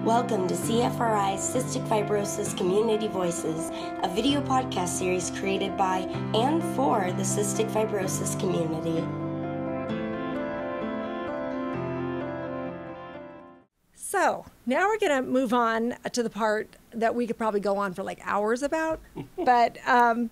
Welcome to CFRI's Cystic Fibrosis Community Voices, a video podcast series created by and for the cystic fibrosis community. So now we're going to move on to the part that we could probably go on for like hours about, but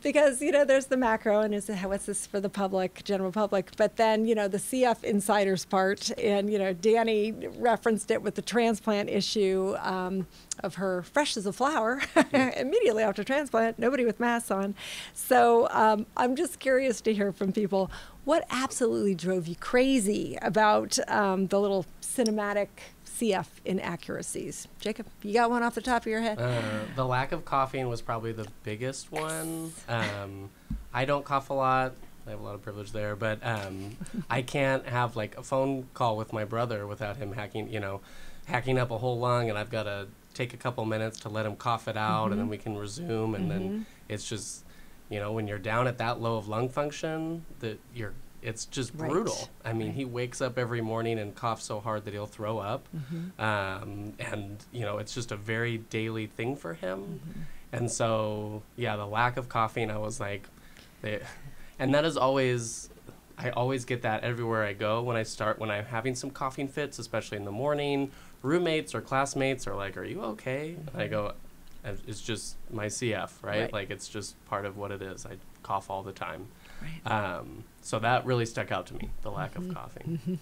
because, you know, there's the macro and what's this for the public, general public, but then, you know, the CF insiders part, and, you know, Danny referenced it with the transplant issue of her fresh as a flower immediately after transplant, nobody with masks on. So I'm just curious to hear from people, what absolutely drove you crazy about the little cinematic CF inaccuracies? Jacob, you got one off the top of your head? The lack of coughing was probably the biggest one. I don't cough a lot. I have a lot of privilege there, but I can't have like a phone call with my brother without him hacking up a whole lung, and I've got to take a couple minutes to let him cough it out, and then we can resume. And then it's just, you know, when you're down at that low of lung function, it's just brutal. I mean, he wakes up every morning and coughs so hard that he'll throw up. And, you know, it's just a very daily thing for him. And so, yeah, the lack of coughing, I was like, and that is always, I always get that everywhere I go when I'm having some coughing fits, especially in the morning. Roommates or classmates are like, "Are you okay?" And I go, "It's just my CF, right? Like, it's just part of what it is. I cough all the time." So that really stuck out to me, the lack of coughing.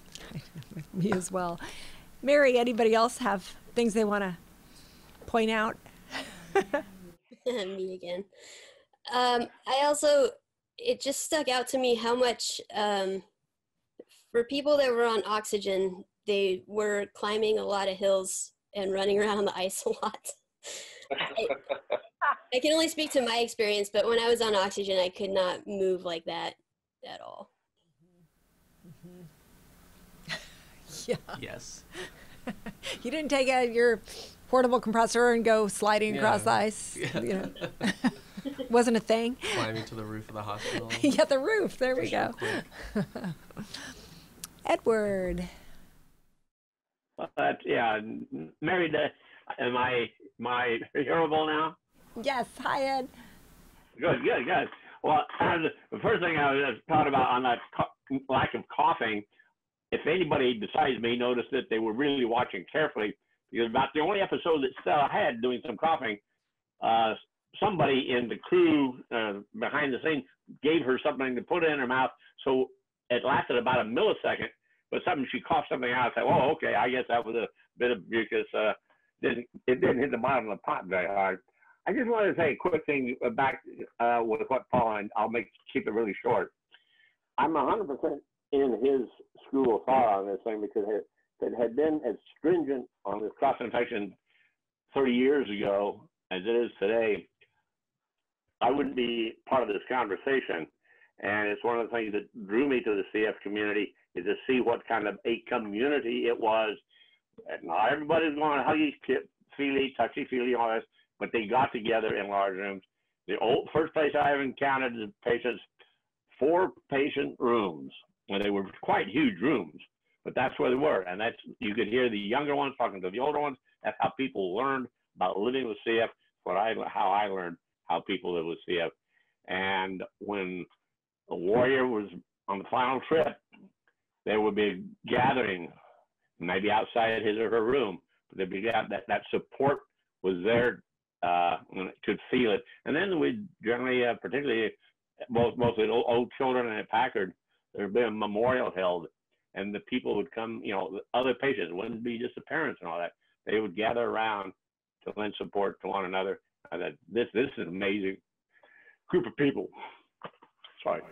Me as well. Mary, anybody else have things they want to point out? Me again. It just stuck out to me how much, for people that were on oxygen, they were climbing a lot of hills and running around on the ice a lot. I can only speak to my experience, but when I was on oxygen, I could not move like that at all. Yeah. Yes. You didn't take out your portable compressor and go sliding across the ice? Yeah. You know? Wasn't a thing? Climbing to the roof of the hospital. Yeah, the roof. There we go. Edward. Mary, am I hearable now? Yes. Hi, Ed. Good. Well, the first thing I was thought about on that lack of coughing, if anybody besides me noticed it, they were really watching carefully, because about the only episode that Stella had doing some coughing, somebody in the crew behind the scenes gave her something to put in her mouth, so it lasted about a millisecond, but she coughed something out. I said, "Oh, okay, I guess that was a bit of mucus." It didn't hit the bottom of the pot very hard. I just wanted to say a quick thing back with what Paul, and I'll keep it really short. I'm 100% in his school of thought on this thing, because it had been as stringent on this cross-infection 30 years ago as it is today, I wouldn't be part of this conversation. And it's one of the things that drew me to the CF community, is to see what kind of a community it was. And not everybody's going huggy-feely, touchy-feely, all this, but they got together in large rooms. The first place I ever encountered the patients, 4 patient rooms, and they were quite huge rooms, but that's where they were. And you could hear the younger ones talking to the older ones. That's how people learned about living with CF, how I learned how people live with CF. And when a warrior was on the final trip, there would be a gathering, maybe outside his or her room, but there'd be that support was there, and could feel it. And then we generally, particularly mostly old children and at Packard, there'd be a memorial held, and the people would come, you know, other patients, it wouldn't be just the parents and all that. They would gather around to lend support to one another. And this is an amazing group of people. Sorry.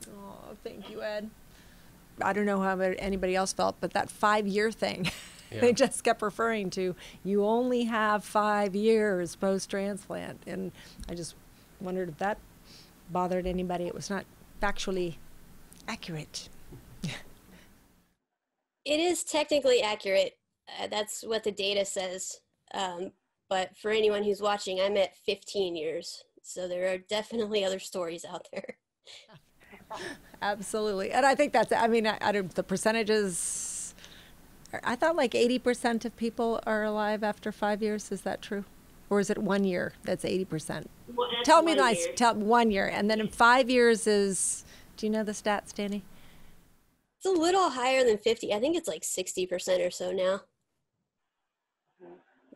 Oh, thank you, Ed. I don't know how anybody else felt, but that 5-year thing, they just kept referring to, you only have 5 years post-transplant. And I just wondered if that bothered anybody. It was not factually accurate. It is technically accurate. That's what the data says. But for anyone who's watching, I'm at 15 years. So there are definitely other stories out there. Absolutely. And I think that's, I mean, the percentages I thought like 80% of people are alive after 5 years. Is that true? Or is it 1 year that's 80%? Well, that's Tell me 1 nice. year. Tell 1 year. And then in 5 years is, do you know the stats, Danny? It's a little higher than 50. I think it's like 60% or so now.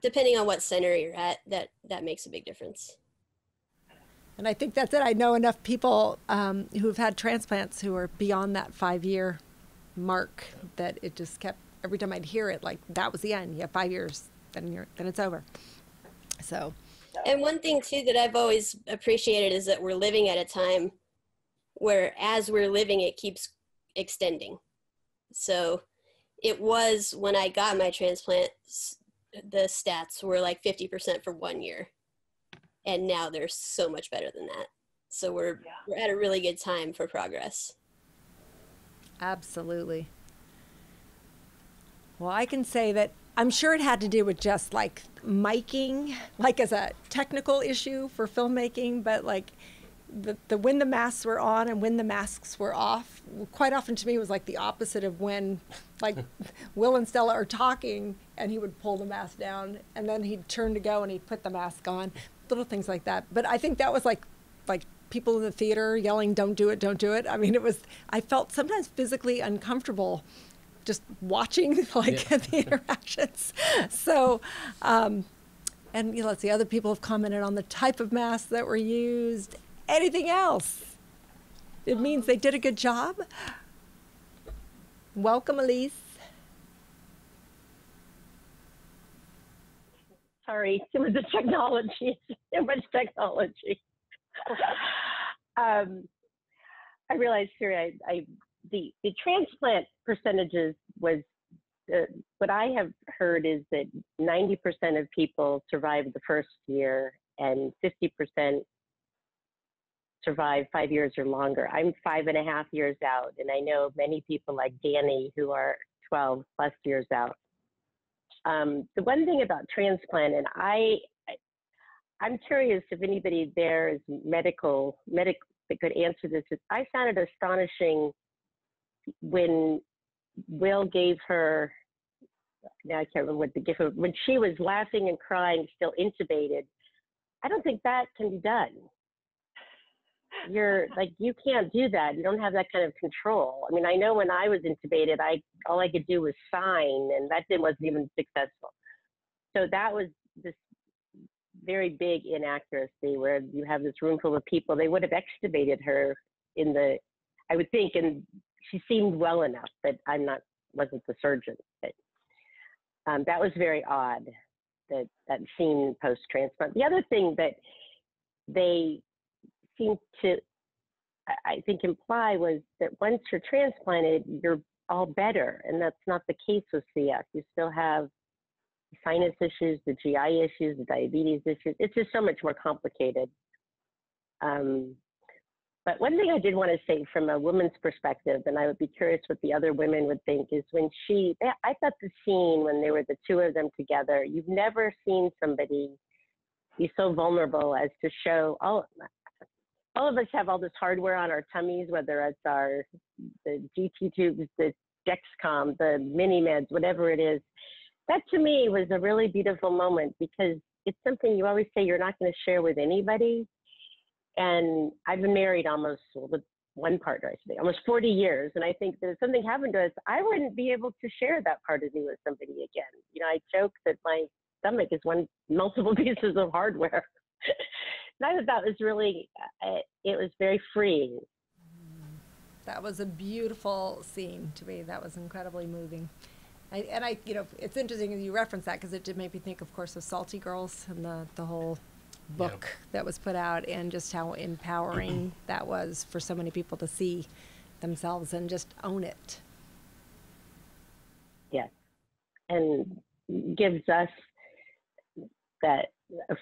Depending on what center you're at, that makes a big difference. And I think that's it. I know enough people who've had transplants who are beyond that 5 year mark that it just kept, every time I'd hear it, like that was the end. You have 5 years, then it's over. So. And one thing too that I've always appreciated is that we're living at a time where as we're living, it keeps extending. So it was when I got my transplant, the stats were like 50% for 1 year. And now they're so much better than that. So we're at a really good time for progress. Absolutely. Well, I can say that I'm sure it had to do with just like miking, like as a technical issue for filmmaking, but like the when the masks were on and when the masks were off, quite often to me was like the opposite of when like Will and Stella are talking and he would pull the mask down and then he'd turn to go and he'd put the mask on, little things like that. But I think that was like people in the theater yelling, don't do it, don't do it. I mean, I felt sometimes physically uncomfortable just watching the interactions. So, and let's see, other people have commented on the type of masks that were used. Anything else? It means they did a good job. Welcome, Elise. Sorry, some of the technology, so much technology. I realized here, the transplant percentages was, what I have heard is that 90% of people survive the first year and 50% survive 5 years or longer. I'm 5.5 years out, and I know many people like Danny who are 12 plus years out. The one thing about transplant, and I'm curious if anybody there is medic that could answer this, is I found it astonishing when Will gave her, now I can't remember what the gift was, when she was laughing and crying, still intubated. I don't think that can be done. You're like, you can't do that. You don't have that kind of control. I mean, I know when I was intubated, all I could do was sign, and that wasn't even successful. So that was this very big inaccuracy where you have this room full of people. They would have extubated her I would think, and she seemed well enough, but wasn't the surgeon. But that was very odd, that scene post-transplant. The other thing that they seemed to, I think, imply was that once you're transplanted, you're all better, and that's not the case with CF. You still have sinus issues, the GI issues, the diabetes issues. It's just so much more complicated. But one thing I did want to say from a woman's perspective, and I would be curious what the other women would think, is when I thought the scene when they were the two of them together, you've never seen somebody be so vulnerable as to show all of us have all this hardware on our tummies, whether it's the GT tubes, the Dexcom, the mini meds, whatever it is. That to me was a really beautiful moment because it's something you always say you're not going to share with anybody. And I've been married with one partner, I should say, almost 40 years. And I think that if something happened to us, I wouldn't be able to share that part of me with somebody again. You know, I joke that my stomach is multiple pieces of hardware. And I thought that was really, it was very freeing. That was a beautiful scene to me. That was incredibly moving. It's interesting that you reference that because it did make me think, of course, of Salty Girls and the whole book that was put out and just how empowering that was for so many people to see themselves and just own it. Yes, and gives us that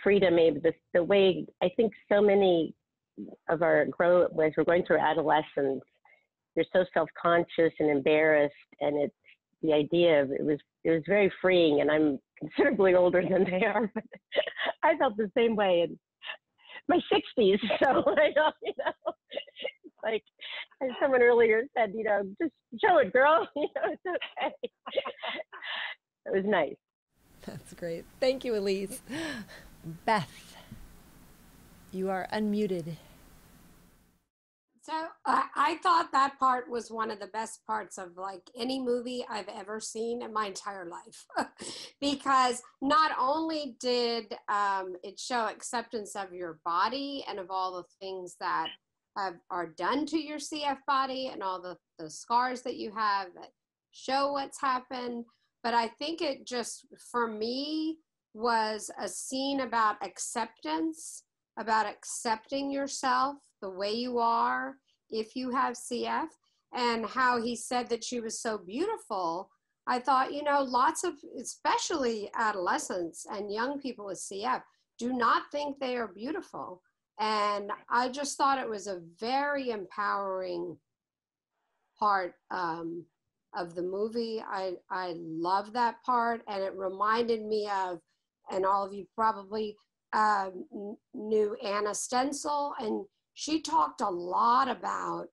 freedom, maybe the way I think so many of as we're going through adolescence, you're so self-conscious and embarrassed, and it's the idea of it was very freeing. And I'm considerably older than they are, but I felt the same way in my 60s. So I know, Like, as someone earlier said, you know, just show it, girl. You know, it's okay. It was nice. That's great. Thank you, Elise. Beth, you are unmuted. So I thought that part was one of the best parts of like any movie I've ever seen in my entire life, because not only did it show acceptance of your body and of all the things that are done to your CF body and all the scars that you have that show what's happened, but I think it just, for me, was a scene about acceptance, about accepting yourself the way you are if you have CF, and how he said that she was so beautiful. I thought, you know, lots of, especially adolescents and young people with CF, do not think they are beautiful. And I just thought it was a very empowering part of the movie. I love that part, and it reminded me of, and all of you probably knew Anna Stencil, and she talked a lot about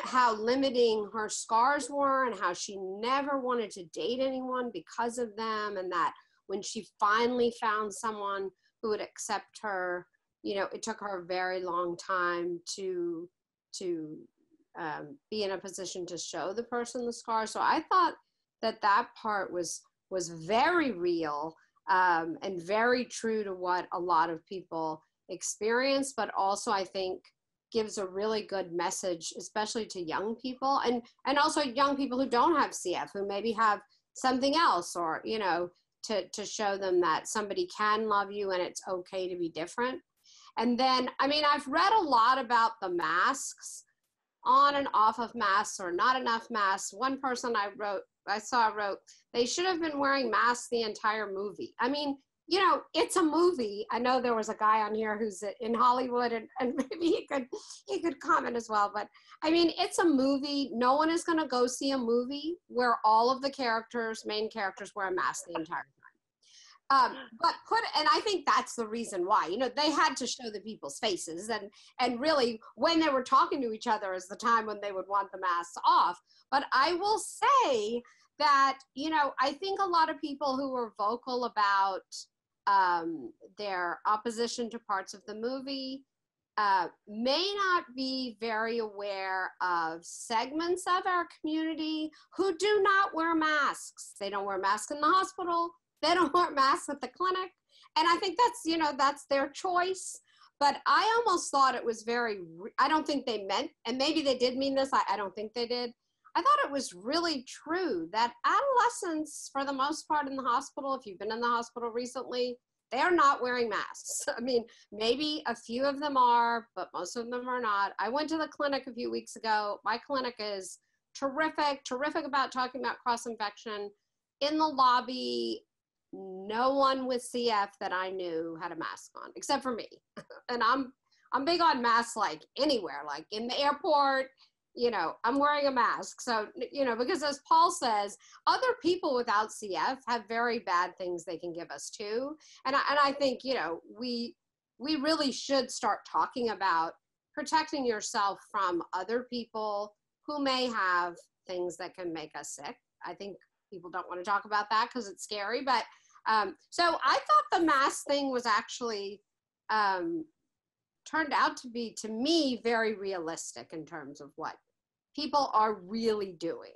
how limiting her scars were and how she never wanted to date anyone because of them, and that when she finally found someone who would accept her, you know, it took her a very long time to be in a position to show the person the scar. So I thought that part was very real, and very true to what a lot of people experience, but also I think gives a really good message, especially to young people, and also young people who don't have CF, who maybe have something else, or, you know, to show them that somebody can love you and it's okay to be different. And then, I mean, I've read a lot about the masks, on and off of masks, or not enough masks. One person I saw wrote, they should have been wearing masks the entire movie. I mean, you know, it's a movie. I know there was a guy on here who's in Hollywood, and maybe he could comment as well. But I mean, it's a movie. No one is going to go see a movie where all of the main characters wear a mask the entire time. And I think that's the reason why, you know, they had to show the people's faces, and really when they were talking to each other is the time when they would want the masks off. But I will say that, you know, I think a lot of people who were vocal about their opposition to parts of the movie may not be very aware of segments of our community who do not wear masks. They don't wear masks in the hospital. They don't wear masks at the clinic. And I think that's, you know, that's their choice. But I almost thought it was I don't think they meant, and maybe they did mean this, I don't think they did. I thought it was really true that adolescents, for the most part in the hospital, if you've been in the hospital recently, they're not wearing masks. I mean, maybe a few of them are, but most of them are not. I went to the clinic a few weeks ago. My clinic is terrific about talking about cross-infection. In the lobby, no one with CF that I knew had a mask on, except for me. And I'm big on masks, like anywhere, like in the airport, you know, I'm wearing a mask. So, you know, because as Paul says, other people without CF have very bad things they can give us too. And I think, you know, we really should start talking about protecting yourself from other people who may have things that can make us sick. I think people don't want to talk about that because it's scary. But so I thought the mask thing was actually turned out to be, to me, very realistic in terms of what people are really doing.